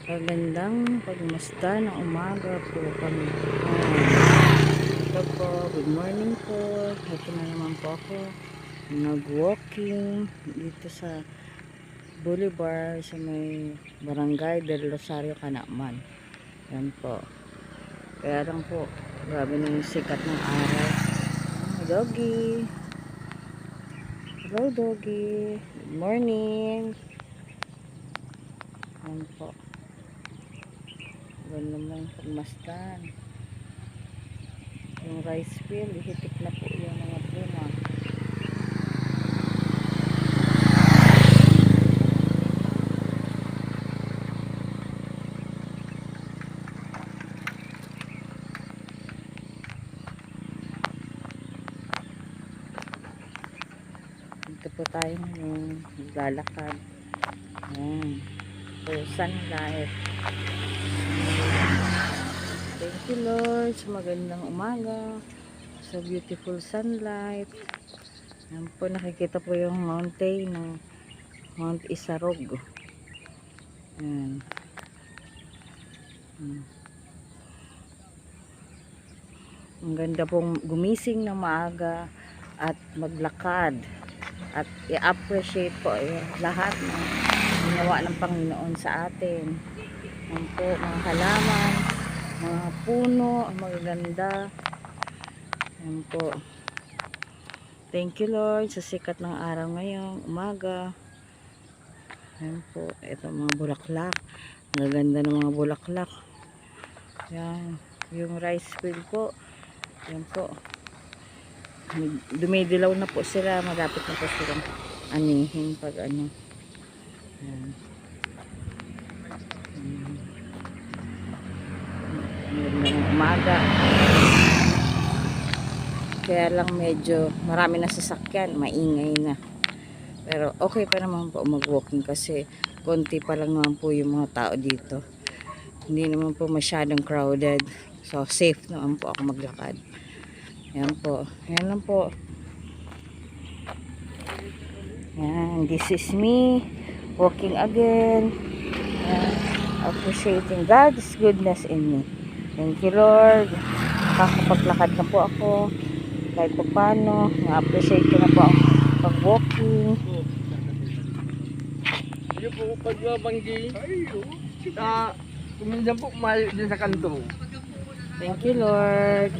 Magandang pagmusta ng umaga po kami. Ito po, good morning po. Ito na naman po ako nag-walking dito sa Boulevard sa may Barangay del Rosario, Canacman. Yan po. Kaya lang po, grabe na yung sikat ng araw. Doggy. Hello, doggy. Good morning. Yan po. Ganda naman pagmasdan. Yung rice field, ihitik na po yung mga bunga. Dito po tayo ngayon, naglalakad. Ayan. So, sunlight. Thank you Lord sa magandang umaga, sa beautiful sunlight. Ayan po, nakikita po yung mountain ng Mount Isarog. Ayan. Ang ganda pong gumising na maaga at maglakad at i-appreciate po lahat ng ginawa ng Panginoon sa atin. Ayan po, mga halaman, mga puno, ang magaganda. Ayan po. Thank you Lord sa sikat ng araw ngayong umaga. Ayan po, ito mga bulaklak. Ang ganda ng mga bulaklak. Ayan, yung rice field po. Ayan po. Dumidilaw na po sila. Malapit na po silang anihin pag ano. Ayan. Magandang umaga. Kaya lang medyo marami na sasakyan, maingay na. Pero okay pa naman po mag-walking kasi konti pa lang naman po yung mga tao dito. Hindi naman po masyadong crowded. So safe naman po ako maglakad. Yan po. Yan lang po. Yan. This is me walking again. Yan. Appreciating God's goodness in me. Thank you Lord. Kakapaglakad na po ako. Kahit pa paano, na-appreciate ko na po ang pag-walking. Hindi po pagbabanggi. Kuminsan po kumayo din sa kanto. Thank you Lord.